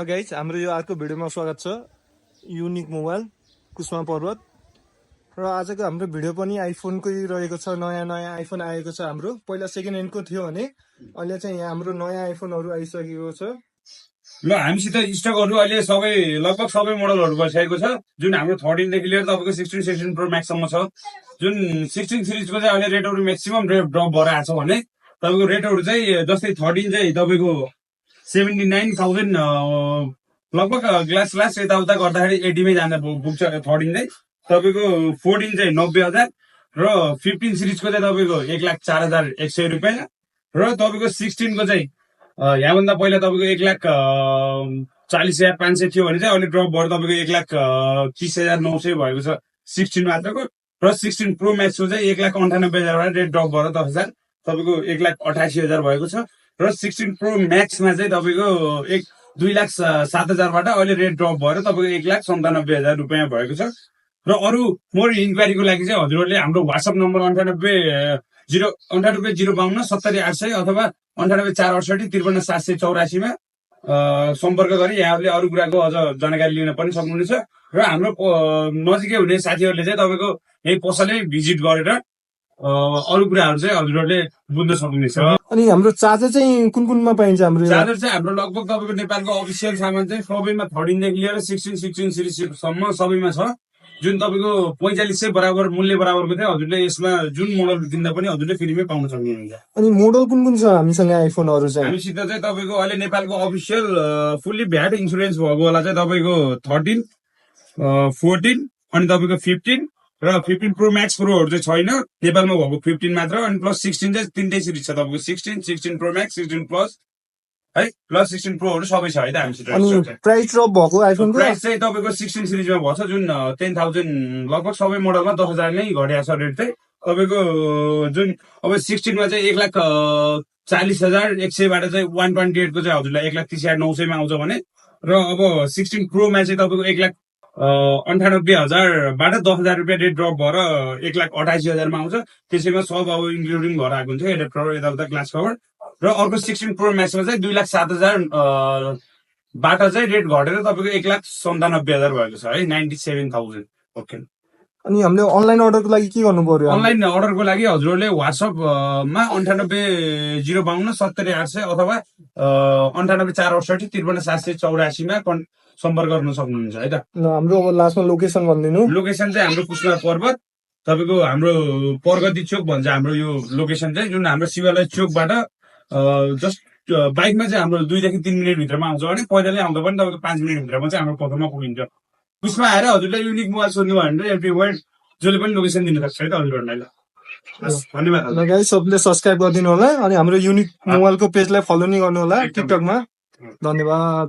Guys हाम्रो यो अर्को भिडियोमा स्वागत छ। युनिक मोबाइल कुसमा पर्वत र आजको हाम्रो भिडियो पनि आइफोनकै रहेको छ। नयाँ आइफोन आएको छ हाम्रो। पहिला सेकेन्ड ह्यान्डको थियो भने अहिले चाहिँ यहाँ हाम्रो नयाँ आइफोनहरू आइसकेको छ। ल हामीसित स्टकहरू अहिले सबै लगभग सबै मोडलहरू भइसकेको छ। जुन हाम्रो 13 देखि लिएर तपाईँको 16 प्रो म्याक्ससम्म छ। जुन 16 सिरिजको चाहिँ अहिले रेटहरू म्याक्सिमम रेट ड्रप भएर आएको छ भने तपाईँको रेटहरू चाहिँ जस्तै 13 चाहिँ तपाईँको 79,000 लगभग ग्लास यताउता गर्दाखेरि 80 मै जाँदा पुग्छ। 13 चाहिँ तपाईँको 14 चाहिँ 90,000 र 15 सिरिजको चाहिँ तपाईँको 1,04,100 रुपियाँ र तपाईँको 16 को चाहिँ यहाँभन्दा पहिला तपाईँको 1,40,500 थियो भने चाहिँ अहिले ड्रप भएर तपाईँको 1,30,900 भएको छ 16 मात्रको। र 16 प्रो म्याक्सको चाहिँ 1,98,000 रेट ड्रप भएर 10,000 तपाईँको 1,88,000 भएको छ। र 16 प्रो म्याक्समा चाहिँ तपाईँको 2,07,000 अहिले रेट ड्रप भएर तपाईँको 1,97,000 रुपियाँ भएको छ। र अरू मोर इन्क्वायरीको लागि चाहिँ हजुरहरूले हाम्रो वाट्सएप नम्बर 98 052 70 800 अथवा 98 468 53 784 मा सम्पर्क गरी यहाँहरूले अरू कुराको अझ जानकारी लिन पनि सक्नुहुनेछ। र हाम्रो नजिकै हुने साथीहरूले चाहिँ तपाईँको यही पसलै भिजिट गरेर अरू कुराहरू चाहिँ हजुरहरूले बुझ्न सक्नुहुनेछ। अनि हाम्रो चार्जर चाहिँ कुन कुनमा पाइन्छ? हाम्रो चार्जर चाहिँ हाम्रो लगभग तपाईँको नेपालको अफिसियल सामान चाहिँ सबैमा 13 देखि लिएर 16 सिरिजसम्म सबैमा छ। जुन तपाईँको 4500 बराबर मूल्य बराबरको चाहिँ हजुरले यसमा जुन मोडल किन्दा पनि हजुरले फ्रीमै पाउन सक्नुहुन्छ। अनि मोडल कुन छ हामीसँग आइफोनहरू चाहिँ? हामीसित चाहिँ तपाईँको अहिले नेपालको अफिसियल फुल्ली भ्याट इन्सुरेन्स भएको वाला चाहिँ तपाईँको 13, 14 अनि तपाईँको 15 र 15 प्रो म्याक्स प्रोहरू चाहिँ छैन। नेपालमा भएको 15 मात्र अनि प्लस 16 चाहिँ तिनटै सिरिज छ तपाईँको 16 प्रो म्याक्स 16 प्लस है प्लस 16 प्रोहरू सबै छ है त हामीसित। अनि प्राइस ड्रप भएको आइफोनको प्राइस चाहिँ तपाईँको 16 सिरिजमा भएको छ जुन 10,000 लगभग सबै मोडलमा 10,000 नै घटेको छ रेट चाहिँ तपाईँको। जुन अब 16 मा चाहिँ 1,40,100 चाहिँ 128 को चाहिँ हजुरलाई 1,30,900 मा आउँछ भने र अब 16 प्रोमा चाहिँ तपाईँको 1,98,000 10,000 रुपियाँ रेट ड्रप भएर 1,88,000 मा आउँछ। त्यसैमा सब अब इन्क्लुडिङ भएर आएको हुन्छ इलेक्ट्रोनिक यताउता ग्लास कभर। र अर्को 16 प्रो म्याक्समा चाहिँ 2,07,000 चाहिँ रेट घटेर तपाईँको 1,97,000 भएको छ है 97,000। ओके। अनि हामीले अनलाइन अर्डरको लागि के गर्नु पर्यो? अनलाइन अर्डरको लागि हजुरहरूले वाट्सएपमा 98 052 70 800 अथवा 98 468 53 784 मा सम्पर्क गर्न सक्नुहुन्छ है त। हाम्रो अब लास्टमा लोकेसन भनिदिनु। लोकेसन चाहिँ हाम्रो कुसमा पर्वत तपाईँको हाम्रो प्रगति चोक भन्छ हाम्रो यो लोकेसन चाहिँ। जुन हाम्रो शिवालय चोकबाट जस्ट बाइकमा चाहिँ हाम्रो 2 देखि 3 मिनट भित्रमा आउँछ भने पैदलै आउँदा पनि तपाईँको 5 मिनट भित्रमा चाहिँ हाम्रो पथमा पुगिन्छ। उसमा आएर हजुरले युनिक मोबाइल सोध्नु भयो भने एभ्री वर्ड जसले पनि लोकेसन दिन सक्छ है त हजुरहरूलाई। धन्यवाद। गाइस सबले सब्स्क्राइब गरिदिनु होला अनि हाम्रो युनिक मोबाइलको पेजलाई फलो नि गर्नु होला टिकटकमा। धन्यवाद।